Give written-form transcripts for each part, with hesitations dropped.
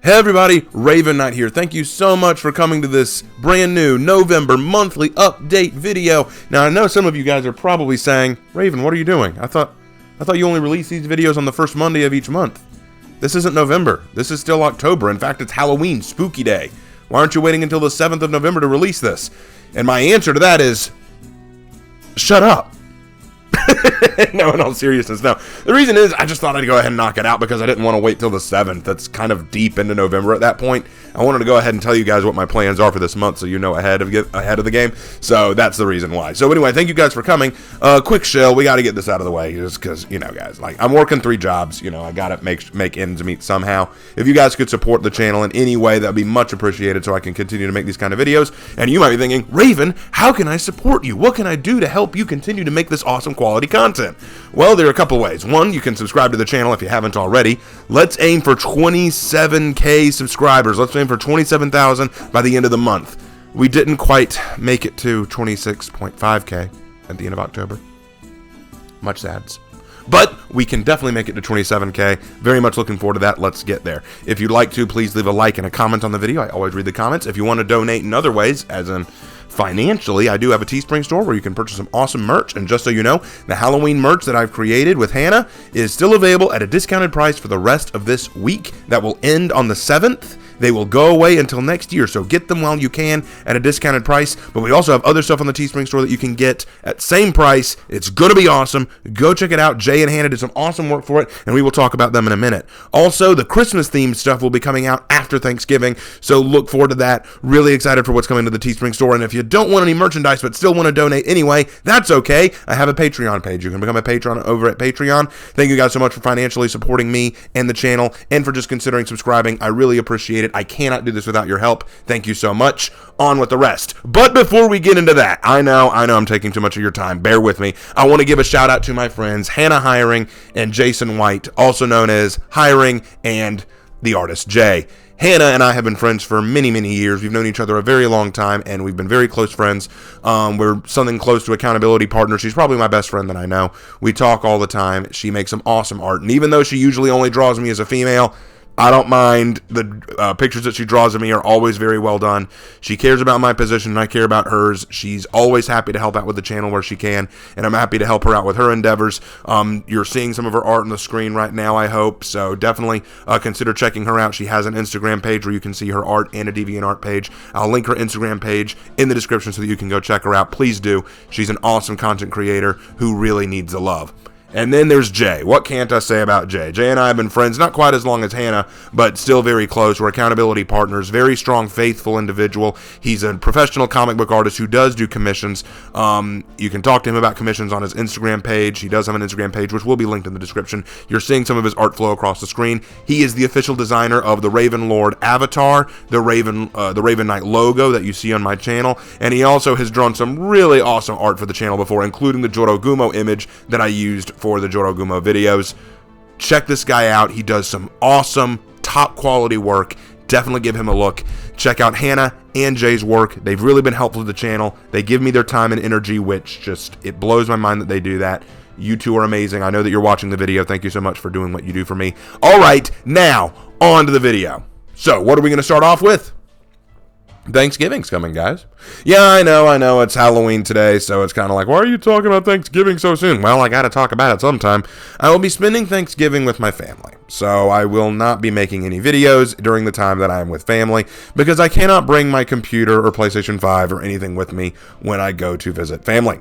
Hey everybody, Raven Knight here. Thank you so much for coming to this brand new November monthly update video. Now I know some of you guys are probably saying, Raven, what are you doing? I thought you only release these videos on the first Monday of each month. This isn't November. This is still October. In fact, it's Halloween, Spooky Day. Why aren't you waiting until the 7th of November to release this? And my answer to that is, shut up. No, in all seriousness, no. The reason is I just thought I'd go ahead and knock it out because I didn't want to wait till the 7th. That's kind of deep into November at that point. I wanted to go ahead and tell you guys what my plans are for this month so you know ahead of the game. So that's the reason why. So anyway, thank you guys for coming. Quick shill, we got to get this out of the way just because, you know, guys, like I'm working 3 jobs. You know, I got to make ends meet somehow. If you guys could support the channel in any way, that would be much appreciated so I can continue to make these kind of videos. And you might be thinking, Raven, how can I support you? What can I do to help you continue to make this awesome quality content? Well, there are a couple ways. One, you can subscribe to the channel if you haven't already. Let's aim for 27K subscribers. Let's aim for 27,000 by the end of the month. We didn't quite make it to 26.5K at the end of October. Much sads. But we can definitely make it to 27K. Very much looking forward to that. Let's get there. If you'd like to, please leave a like and a comment on the video. I always read the comments. If you want to donate in other ways, as in financially, I do have a Teespring store where you can purchase some awesome merch. And just so you know, the Halloween merch that I've created with Hannah is still available at a discounted price for the rest of this week. That will end on the 7th. They will go away until next year, so get them while you can at a discounted price. But we also have other stuff on the Teespring store that you can get at same price. It's going to be awesome. Go check it out. Jay and Hannah did some awesome work for it, and we will talk about them in a minute. Also, the Christmas-themed stuff will be coming out after Thanksgiving, so look forward to that. Really excited for what's coming to the Teespring store, and if you don't want any merchandise but still want to donate anyway, that's okay. I have a Patreon page. You can become a patron over at Patreon. Thank you guys so much for financially supporting me and the channel, and for just considering subscribing. I really appreciate it. I cannot do this without your help. Thank you so much. On with the rest. But before we get into that, I know I'm taking too much of your time. Bear with me. I want to give a shout out to my friends Hannah Hiring and Jason White, also known as Hiring and the artist Jay. Hannah and I have been friends for many, many years. We've known each other a very long time, and we've been very close friends. We're something close to accountability partners. She's probably my best friend that I know. We talk all the time. She makes some awesome art, and even though she usually only draws me as a female, I don't mind. The pictures that she draws of me are always very well done. She cares about my position, and I care about hers. She's always happy to help out with the channel where she can, and I'm happy to help her out with her endeavors. You're seeing some of her art on the screen right now, I hope, so definitely consider checking her out. She has an Instagram page where you can see her art and a DeviantArt page. I'll link her Instagram page in the description so that you can go check her out. Please do. She's an awesome content creator who really needs the love. And then there's Jay. What can't I say about Jay? Jay and I have been friends, not quite as long as Hannah, but still very close. We're accountability partners. Very strong, faithful individual. He's a professional comic book artist who does do commissions. You can talk to him about commissions on his Instagram page. He does have an Instagram page, which will be linked in the description. You're seeing some of his art flow across the screen. He is the official designer of the Raven Lord avatar, the Raven Knight logo that you see on my channel, and he also has drawn some really awesome art for the channel before, including the Jorogumo image that I used for the Jorogumo videos. Check this guy out. He does some awesome, top quality work. Definitely give him a look. Check out Hannah and Jay's work. They've really been helpful to the channel. They give me their time and energy, which just, it blows my mind that they do that. You two are amazing. I know that you're watching the video. Thank you so much for doing what you do for me. All right, now on to the video. So what are we going to start off with? Thanksgiving's coming, guys. Yeah, I know, it's Halloween today, so it's kind of like, why are you talking about Thanksgiving so soon? Well, I gotta talk about it sometime. I will be spending Thanksgiving with my family, so I will not be making any videos during the time that I am with family, because I cannot bring my computer or PlayStation 5 or anything with me when I go to visit family,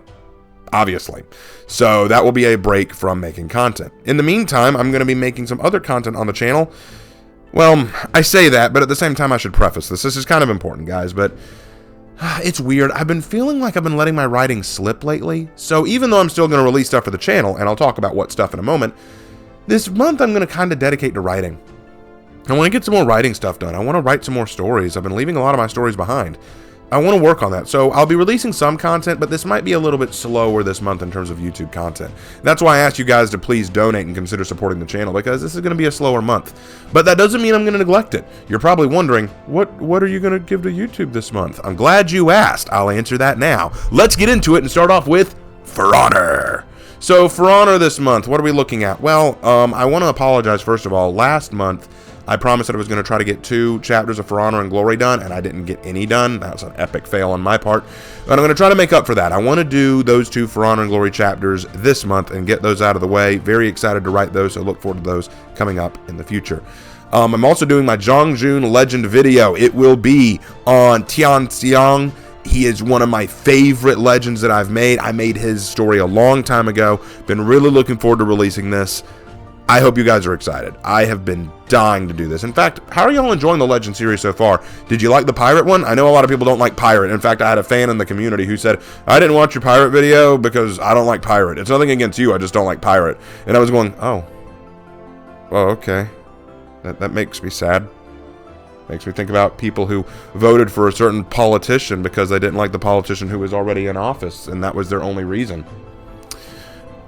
obviously. So that will be a break from making content. In the meantime, I'm going to be making some other content on the channel. Well, I say that, but at the same time, I should preface this. This is kind of important, guys, but it's weird. I've been feeling like I've been letting my writing slip lately. So even though I'm still going to release stuff for the channel, and I'll talk about what stuff in a moment, this month I'm going to kind of dedicate to writing. I want to get some more writing stuff done. I want to write some more stories. I've been leaving a lot of my stories behind. I want to work on that. So I'll be releasing some content, but this might be a little bit slower this month in terms of YouTube content. That's why I asked you guys to please donate and consider supporting the channel, because this is going to be a slower month. But that doesn't mean I'm going to neglect it. You're probably wondering, what are you going to give to YouTube this month? I'm glad you asked. I'll answer that now. Let's get into it and start off with For Honor. So For Honor this month, what are we looking at? Well, I want to apologize first of all. Last month, I promised that I was going to try to get 2 chapters of For Honor and Glory done, and I didn't get any done. That was an epic fail on my part. But I'm going to try to make up for that. I want to do those 2 For Honor and Glory chapters this month and get those out of the way. Very excited to write those, so look forward to those coming up in the future. I'm also doing my Zhongjun Legend video. It will be on Tianxiang. He is one of my favorite legends that I've made. I made his story a long time ago. Been really looking forward to releasing this. I hope you guys are excited. I have been dying to do this. In fact, how are y'all enjoying the Legend series so far? Did you like the pirate one? I know a lot of people don't like pirate. In fact, I had a fan in the community who said, I didn't watch your pirate video because I don't like pirate. It's nothing against you, I just don't like pirate. And I was going, oh, well, okay. That makes me sad. Makes me think about people who voted for a certain politician because they didn't like the politician who was already in office, and that was their only reason.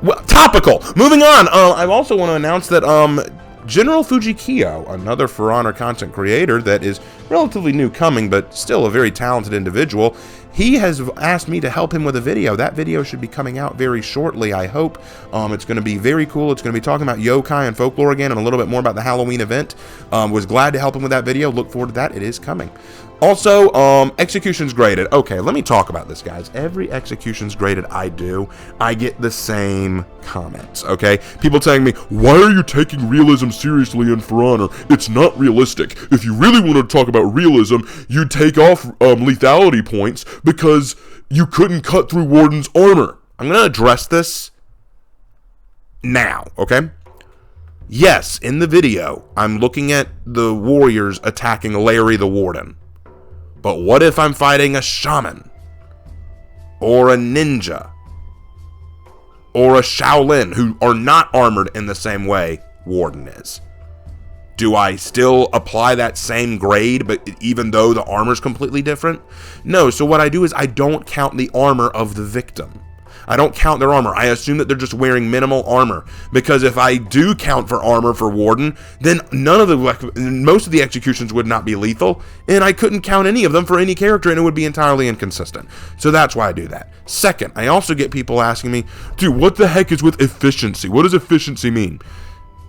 Well, topical. Moving on. I also want to announce that General Fujikiyo, another For Honor content creator that is relatively new coming, but still a very talented individual, he has asked me to help him with a video. That video should be coming out very shortly, I hope. It's going to be very cool. It's going to be talking about yokai and folklore again and a little bit more about the Halloween event. Was glad to help him with that video. Look forward to that. It is coming. Also, executions graded. Okay, let me talk about this, guys. Every executions graded I do, I get the same comments, okay? People telling me, why are you taking realism seriously in For Honor? It's not realistic. If you really want to talk about realism, you take off lethality points because you couldn't cut through Warden's armor. I'm going to address this now, okay? Yes, in the video, I'm looking at the warriors attacking Larry the Warden. But what if I'm fighting a shaman, or a ninja, or a Shaolin who are not armored in the same way Warden is? Do I still apply that same grade, but even though the armor's completely different? No, so what I do is I don't count the armor of the victim. I don't count their armor. I assume that they're just wearing minimal armor. Because if I do count for armor for Warden, then most of the executions would not be lethal, and I couldn't count any of them for any character, and it would be entirely inconsistent. So that's why I do that. Second, I also get people asking me, dude, what the heck is with efficiency? What does efficiency mean?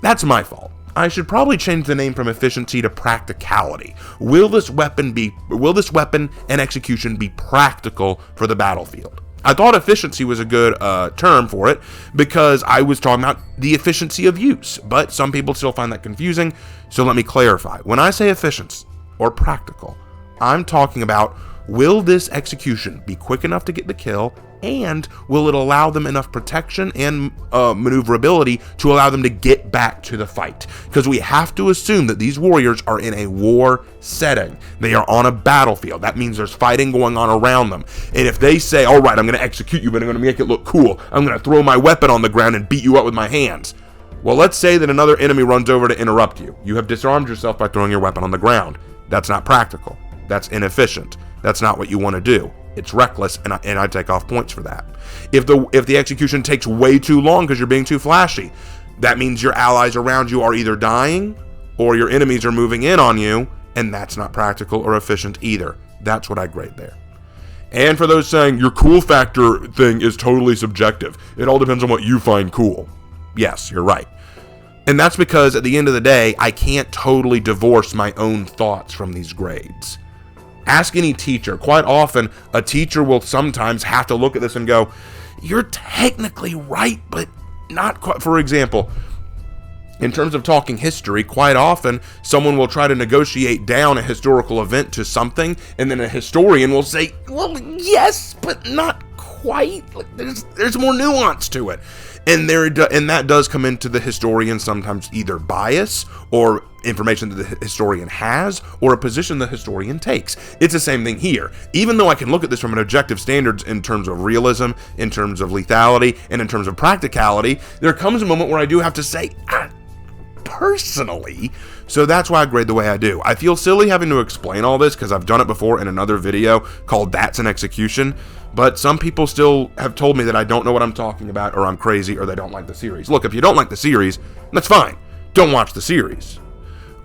That's my fault. I should probably change the name from efficiency to practicality. Will this weapon and execution be practical for the battlefield? I thought efficiency was a good term for it because I was talking about the efficiency of use, but some people still find that confusing, so let me clarify. When I say efficient or practical, I'm talking about, will this execution be quick enough to get the kill, and will it allow them enough protection and maneuverability to allow them to get back to the fight? Because we have to assume that these warriors are in a war setting. They are on a battlefield. That means there's fighting going on around them. And if they say, all right, I'm going to execute you, but I'm going to make it look cool. I'm going to throw my weapon on the ground and beat you up with my hands. Well, let's say that another enemy runs over to interrupt you. You have disarmed yourself by throwing your weapon on the ground. That's not practical. That's inefficient. That's not what you want to do. It's reckless, and I take off points for that. If the execution takes way too long because you're being too flashy, that means your allies around you are either dying or your enemies are moving in on you, and that's not practical or efficient either. That's what I grade there. And for those saying your cool factor thing is totally subjective, it all depends on what you find cool. Yes, you're right. And that's because at the end of the day, I can't totally divorce my own thoughts from these grades. Ask any teacher. Quite often, a teacher will sometimes have to look at this and go, you're technically right, but not quite. For example, in terms of talking history, quite often, someone will try to negotiate down a historical event to something, and then a historian will say, well, yes, but not quite. There's more nuance to it. And that does come into the historian sometimes either bias or information that the historian has or a position the historian takes. It's the same thing here. Even though I can look at this from an objective standards in terms of realism, in terms of lethality, and in terms of practicality, there comes a moment where I do have to say, personally, so that's why I grade the way I do. I feel silly having to explain all this because I've done it before in another video called That's an Execution, but some people still have told me that I don't know what I'm talking about, or I'm crazy, or they don't like the series. Look, if you don't like the series, that's fine. Don't watch the series.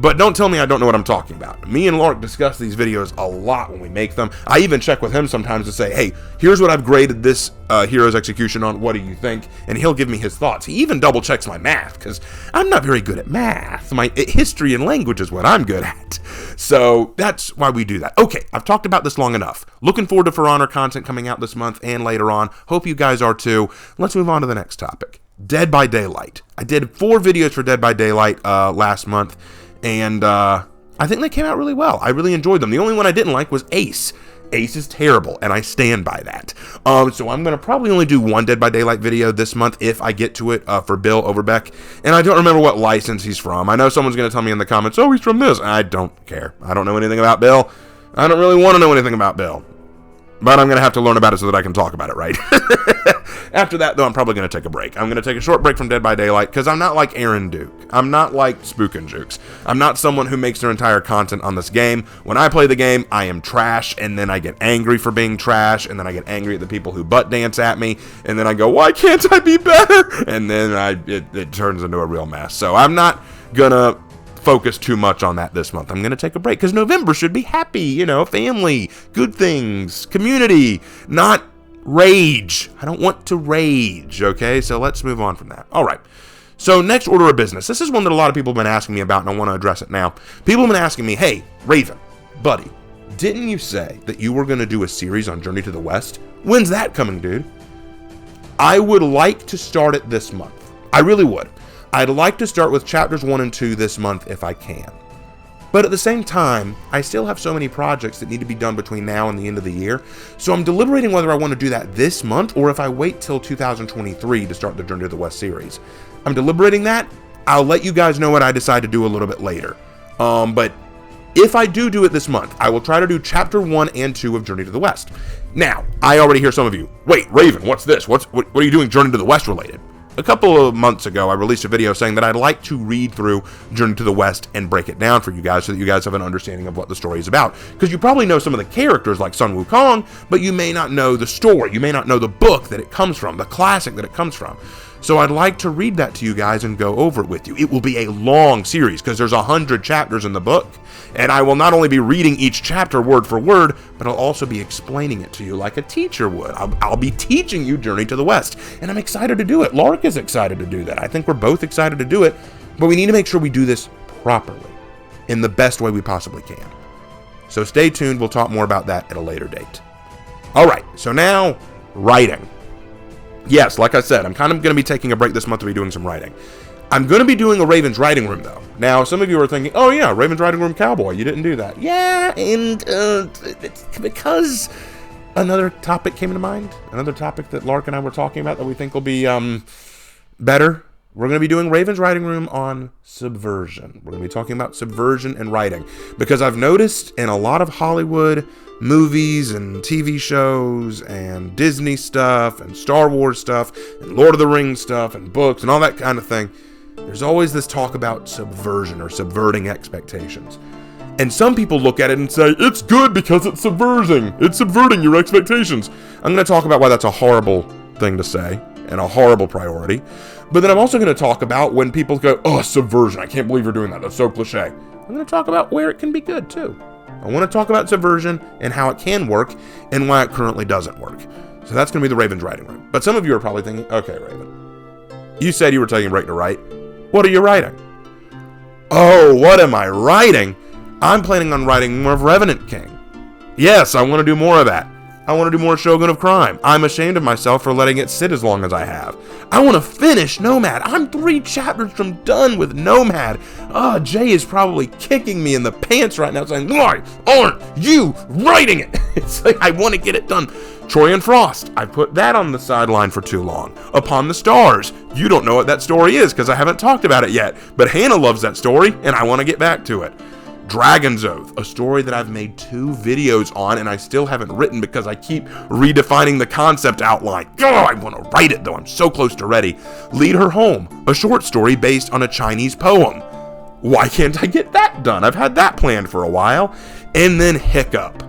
But don't tell me I don't know what I'm talking about. Me and Lark discuss these videos a lot when we make them. I even check with him sometimes to say, hey, here's what I've graded this hero's execution on. What do you think? And he'll give me his thoughts. He even double checks my math because I'm not very good at math. My history and language is what I'm good at. So that's why we do that. Okay, I've talked about this long enough. Looking forward to For Honor content coming out this month and later on. Hope you guys are too. Let's move on to the next topic. Dead by Daylight. I did 4 videos for Dead by Daylight last month. And I think they came out really well. I really enjoyed them. The only one I didn't like was Ace. Ace is terrible, and I stand by that. So I'm going to probably only do 1 Dead by Daylight video this month if I get to it for Bill Overbeck. And I don't remember what license he's from. I know someone's going to tell me in the comments, oh, he's from this. I don't care. I don't know anything about Bill. I don't really want to know anything about Bill. But I'm going to have to learn about it so that I can talk about it, right? After that, though, I'm probably going to take a break. I'm going to take a short break from Dead by Daylight because I'm not like Aaron Duke. I'm not like Spook and Jukes. I'm not someone who makes their entire content on this game. When I play the game, I am trash, and then I get angry for being trash, and then I get angry at the people who butt dance at me, and then I go, why can't I be better? And then it turns into a real mess. So I'm not going to focus too much on that this month. I'm going to take a break because November should be happy, family, good things, community, not rage. I don't want to rage, okay? So let's move on from that. All right. So next order of business. This is one that a lot of people have been asking me about, and I want to address it now. People have been asking me, hey, Raven, buddy, didn't you say that you were going to do a series on Journey to the West? When's that coming, dude? I would like to start it this month. I really would. I'd like to start with chapters 1 and 2 this month if I can. But at the same time, I still have so many projects that need to be done between now and the end of the year. So I'm deliberating whether I want to do that this month or if I wait till 2023 to start the Journey to the West series. I'm deliberating that. I'll let you guys know what I decide to do a little bit later. But if I do it this month, I will try to do chapter 1 and 2 of Journey to the West. Now, I already hear some of you, wait, Raven, what's this? What are you doing Journey to the West related? A couple of months ago, I released a video saying that I'd like to read through Journey to the West and break it down for you guys so that you guys have an understanding of what the story is about. Because you probably know some of the characters like Sun Wukong, but you may not know the story. You may not know the book that it comes from, the classic that it comes from. So I'd like to read that to you guys and go over it with you. It will be a long series because there's 100 chapters in the book. And I will not only be reading each chapter word for word, but I'll also be explaining it to you like a teacher would. I'll be teaching you Journey to the West. And I'm excited to do it. Lark is excited to do that. I think we're both excited to do it. But we need to make sure we do this properly in the best way we possibly can. So stay tuned. We'll talk more about that at a later date. All right. So now, writing. Yes, like I said, I'm kind of going to be taking a break this month to be doing some writing. I'm going to be doing a Raven's Writing Room, though. Now, some of you are thinking, oh yeah, Raven's Writing Room Cowboy, you didn't do that. Yeah, and it's because another topic came to mind, another topic that Lark and I were talking about that we think will be better. We're going to be doing Raven's Writing Room on subversion. We're going to be talking about subversion and writing, because I've noticed in a lot of Hollywood movies and TV shows and Disney stuff and Star Wars stuff and Lord of the Rings stuff and books and all that kind of thing, there's always this talk about subversion or subverting expectations. And some people look at it and say, it's good because it's subverting. It's subverting your expectations. I'm going to talk about why that's a horrible thing to say and a horrible priority. But then I'm also going to talk about when people go, oh, subversion. I can't believe you're doing that. That's so cliche. I'm going to talk about where it can be good too. I want to talk about subversion and how it can work and why it currently doesn't work. So that's going to be the Raven's Writing Room. But some of you are probably thinking, okay, Raven, you said you were taking a break to write. What are you writing? Oh, what am I writing? I'm planning on writing more of Revenant King. Yes, I want to do more of that. I want to do more Shogun of Crime. I'm ashamed of myself for letting it sit as long as I have. I want to finish Nomad. I'm 3 chapters from done with Nomad. Jay is probably kicking me in the pants right now saying, why aren't you writing it? It's like, I want to get it done. Troy and Frost, I put that on the sideline for too long. Upon the Stars, you don't know what that story is because I haven't talked about it yet. But Hannah loves that story and I want to get back to it. Dragon's Oath, a story that I've made 2 videos on and I still haven't written because I keep redefining the concept outline. I want to write it though, I'm so close to ready. Lead Her Home, a short story based on a Chinese poem. Why can't I get that done? I've had that planned for a while. And then Hiccup.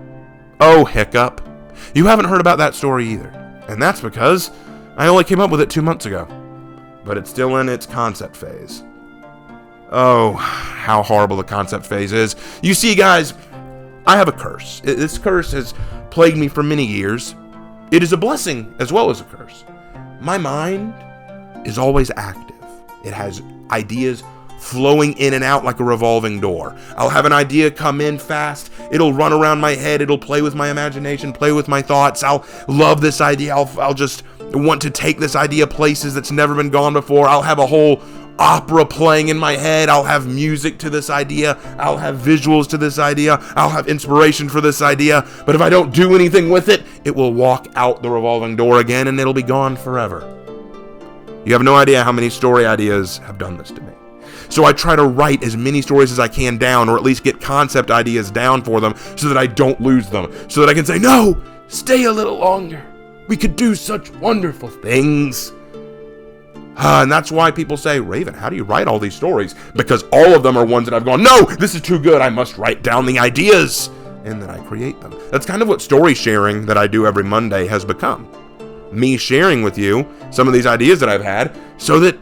Oh, Hiccup. You haven't heard about that story either. And that's because I only came up with it 2 months ago. But it's still in its concept phase. Oh, how horrible the concept phase is. You see, guys, I have a curse. This curse has plagued me for many years. It is a blessing as well as a curse. My mind is always active. It has ideas flowing in and out like a revolving door. I'll have an idea come in fast. It'll run around my head. It'll play with my imagination, play with my thoughts. I'll love this idea. I'll just want to take this idea places that's never been gone before. I'll have a whole opera playing in my head. I'll have music to this idea. I'll have visuals to this idea. I'll have inspiration for this idea. But if I don't do anything with it, it will walk out the revolving door again and it'll be gone forever. You have no idea how many story ideas have done this to me. So I try to write as many stories as I can down, or at least get concept ideas down for them so that I don't lose them. So that I can say, no, stay a little longer. We could do such wonderful things. And that's why people say, Raven, how do you write all these stories? Because all of them are ones that I've gone, no, this is too good. I must write down the ideas. And then I create them. That's kind of what story sharing that I do every Monday has become. Me sharing with you some of these ideas that I've had so that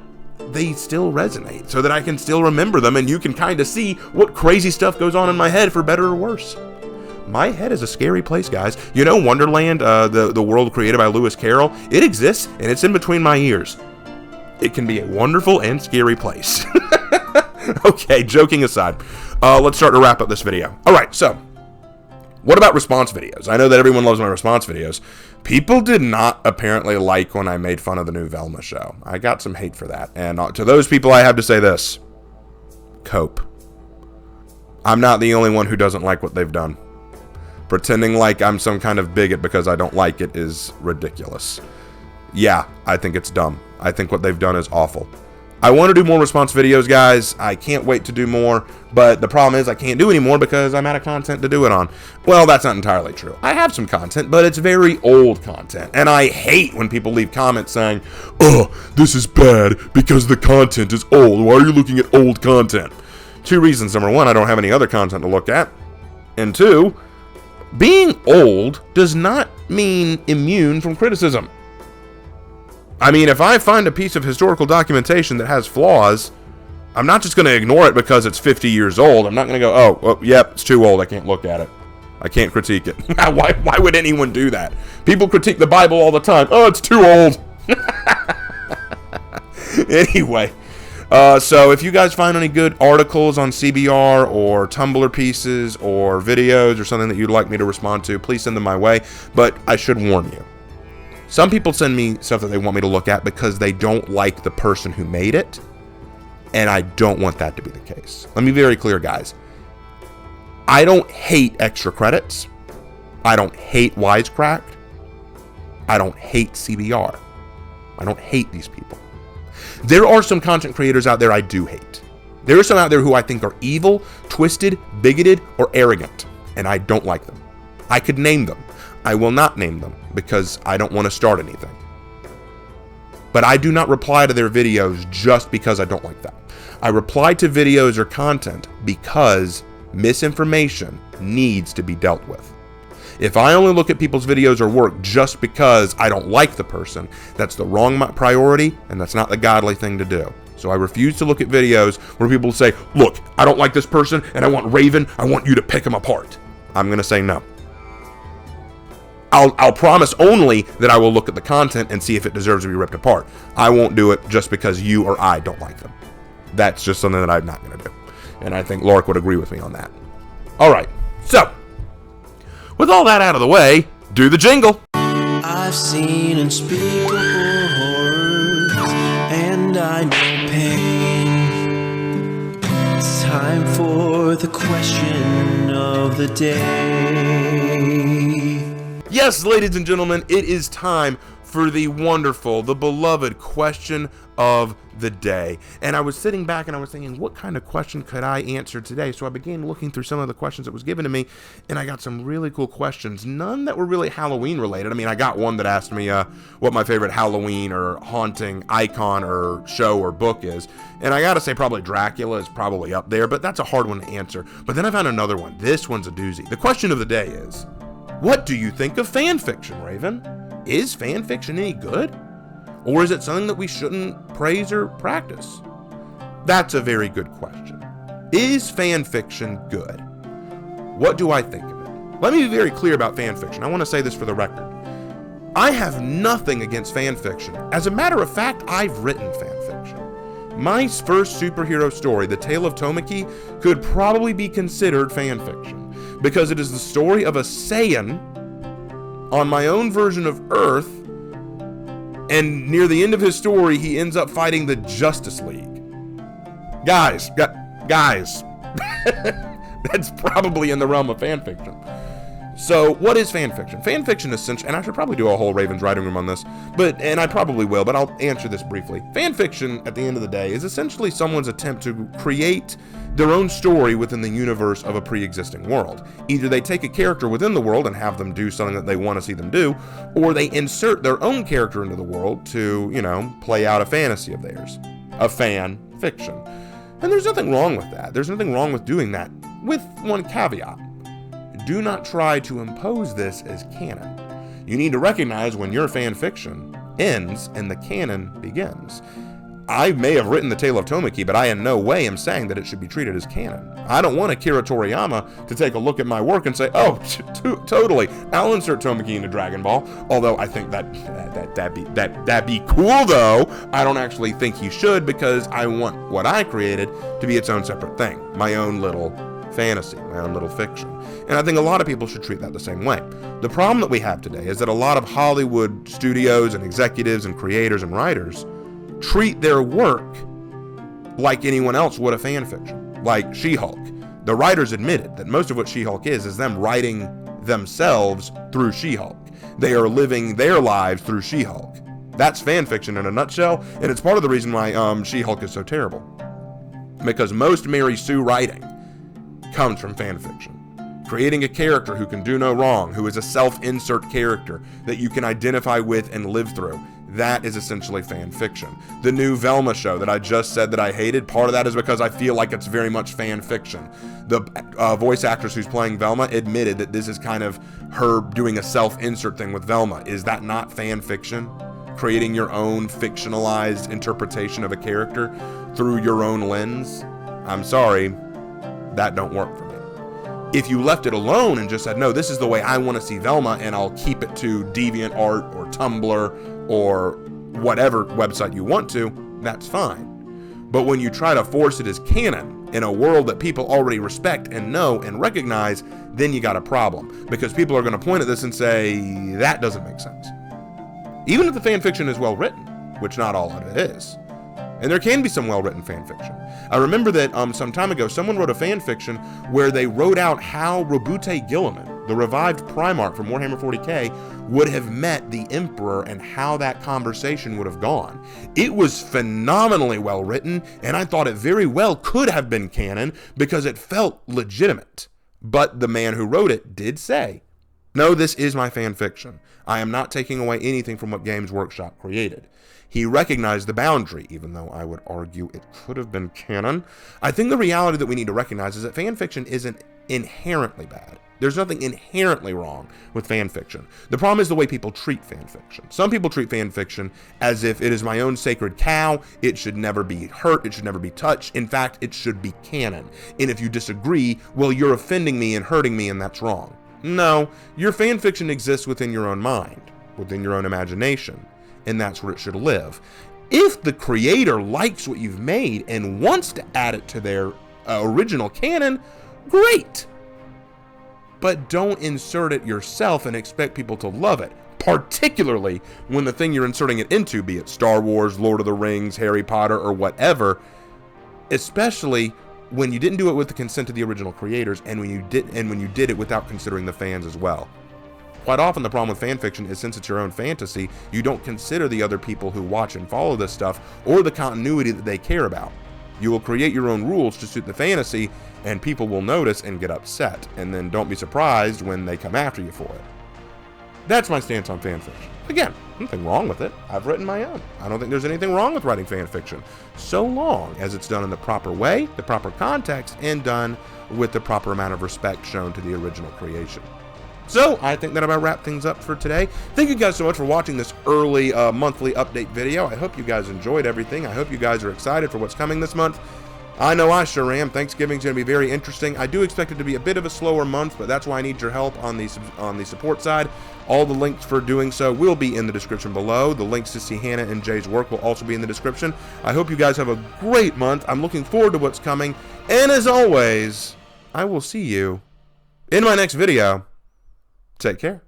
they still resonate, so that I can still remember them and you can kind of see what crazy stuff goes on in my head, for better or worse. My head is a scary place, guys. You know Wonderland, the world created by Lewis Carroll? It exists and it's in between my ears. It can be a wonderful and scary place. Okay, joking aside, let's start to wrap up this video. All right, so what about response videos? I know that everyone loves my response videos. People did not apparently like when I made fun of the new Velma show. I got some hate for that. And to those people, I have to say this. Cope. I'm not the only one who doesn't like what they've done. Pretending like I'm some kind of bigot because I don't like it is ridiculous. Yeah, I think it's dumb. I think what they've done is awful. I want to do more response videos, guys. I can't wait to do more, but the problem is I can't do any more because I'm out of content to do it on. Well, that's not entirely true. I have some content, but it's very old content, and I hate when people leave comments saying, oh, this is bad because the content is old. Why are you looking at old content? Two reasons. Number one, I don't have any other content to look at. And two, being old does not mean immune from criticism. I mean, if I find a piece of historical documentation that has flaws, I'm not just going to ignore it because it's 50 years old. I'm not going to go, oh, well, yep, it's too old. I can't look at it. I can't critique it. Why would anyone do that? People critique the Bible all the time. Oh, it's too old. Anyway, so if you guys find any good articles on CBR or Tumblr pieces or videos or something that you'd like me to respond to, please send them my way. But I should warn you. Some people send me stuff that they want me to look at because they don't like the person who made it, and I don't want that to be the case. Let me be very clear, guys. I don't hate extra credits. I don't hate Wisecracked. I don't hate CBR. I don't hate these people. There are some content creators out there I do hate. There are some out there who I think are evil, twisted, bigoted, or arrogant, and I don't like them. I could name them. I will not name them because I don't want to start anything. But I do not reply to their videos just because I don't like them. I reply to videos or content because misinformation needs to be dealt with. If I only look at people's videos or work just because I don't like the person, that's the wrong priority and that's not the godly thing to do. So I refuse to look at videos where people say, look, I don't like this person and I want Raven, I want you to pick him apart. I'm going to say no. I'll promise only that I will look at the content and see if it deserves to be ripped apart. I won't do it just because you or I don't like them. That's just something that I'm not going to do. And I think Lark would agree with me on that. All right. So, with all that out of the way, do the jingle. I've seen unspeakable horrors, and I know pain. It's time for the question of the day. Yes, ladies and gentlemen, it is time for the wonderful, the beloved question of the day. And I was sitting back and I was thinking, what kind of question could I answer today? So I began looking through some of the questions that was given to me, and I got some really cool questions. None that were really Halloween related. I mean, I got one that asked me what my favorite Halloween or haunting icon or show or book is. And I gotta say, probably Dracula is probably up there, but that's a hard one to answer. But then I found another one. This one's a doozy. The question of the day is, what do you think of fan fiction, Raven? Is fan fiction any good? Or is it something that we shouldn't praise or practice? That's a very good question. Is fan fiction good? What do I think of it? Let me be very clear about fan fiction. I want to say this for the record. I have nothing against fan fiction. As a matter of fact, I've written fan fiction. My first superhero story, The Tale of Tomoki, could probably be considered fan fiction because it is the story of a Saiyan on my own version of Earth, and near the end of his story, he ends up fighting the Justice League. Guys, that's probably in the realm of fan fiction. So, what is fan fiction? Fan fiction is essentially, and I should probably do a whole Raven's Writing Room on this, and I probably will, but I'll answer this briefly. Fan fiction, at the end of the day, is essentially someone's attempt to create their own story within the universe of a pre-existing world. Either they take a character within the world and have them do something that they want to see them do, or they insert their own character into the world to, play out a fantasy of theirs. A fan fiction. And there's nothing wrong with that. There's nothing wrong with doing that, with one caveat. Do not try to impose this as canon. You need to recognize when your fan fiction ends and the canon begins. I may have written The Tale of Tomoki, but I in no way am saying that it should be treated as canon. I don't want Akira Toriyama to take a look at my work and say, oh, totally, I'll insert Tomoki into Dragon Ball. Although I think that'd be cool, though. I don't actually think he should, because I want what I created to be its own separate thing. My own little fantasy, my own little fiction. And I think a lot of people should treat that the same way. The problem that we have today is that a lot of Hollywood studios and executives and creators and writers treat their work like anyone else would a fan fiction, like She-Hulk. The writers admitted that most of what She-Hulk is them writing themselves through She-Hulk. They are living their lives through She-Hulk. That's fan fiction in a nutshell, and it's part of the reason why She-Hulk is so terrible. Because most Mary Sue writing comes from fan fiction. Creating a character who can do no wrong, who is a self-insert character that you can identify with and live through. That is essentially fan fiction. The new Velma show that I just said that I hated, part of that is because I feel like it's very much fan fiction. The voice actress who's playing Velma admitted that this is kind of her doing a self-insert thing with Velma. Is that not fan fiction? Creating your own fictionalized interpretation of a character through your own lens? I'm sorry, that don't work for me. If you left it alone and just said, no, this is the way I want to see Velma, and I'll keep it to DeviantArt or Tumblr or whatever website you want to, that's fine. But when you try to force it as canon in a world that people already respect and know and recognize, then you got a problem. Because people are going to point at this and say, that doesn't make sense. Even if the fan fiction is well written, which not all of it is. And there can be some well-written fan fiction. I remember that some time ago, someone wrote a fan fiction where they wrote out how Robute Guilliman, the revived Primarch from Warhammer 40k, would have met the Emperor and how that conversation would have gone. It was phenomenally well written, and I thought it very well could have been canon because it felt legitimate. But the man who wrote it did say, no, this is my fan fiction. I am not taking away anything from what Games Workshop created. He recognized the boundary, even though I would argue it could have been canon. I think the reality that we need to recognize is that fan fiction isn't inherently bad. There's nothing inherently wrong with fan fiction. The problem is the way people treat fan fiction. Some people treat fan fiction as if it is my own sacred cow, it should never be hurt, it should never be touched. In fact, it should be canon. And if you disagree, well, you're offending me and hurting me, and that's wrong. No, your fan fiction exists within your own mind, within your own imagination, and that's where it should live. If the creator likes what you've made and wants to add it to their original canon, great. But don't insert it yourself and expect people to love it, particularly when the thing you're inserting it into, be it Star Wars, Lord of the Rings, Harry Potter, or whatever, especially when you didn't do it with the consent of the original creators, and when you did it without considering the fans as well. Quite often the problem with fan fiction is, since it's your own fantasy, you don't consider the other people who watch and follow this stuff or the continuity that they care about. You will create your own rules to suit the fantasy, and people will notice and get upset, and then don't be surprised when they come after you for it. That's my stance on fan fiction. Again, nothing wrong with it. I've written my own. I don't think there's anything wrong with writing fan fiction, so long as it's done in the proper way, the proper context, and done with the proper amount of respect shown to the original creation. So, I think that about wrap things up for today. Thank you guys so much for watching this early monthly update video. I hope you guys enjoyed everything. I hope you guys are excited for what's coming this month. I know I sure am. Thanksgiving's going to be very interesting. I do expect it to be a bit of a slower month, but that's why I need your help on the support side. All the links for doing so will be in the description below. The links to see Hannah and Jay's work will also be in the description. I hope you guys have a great month. I'm looking forward to what's coming. And as always, I will see you in my next video. Take care.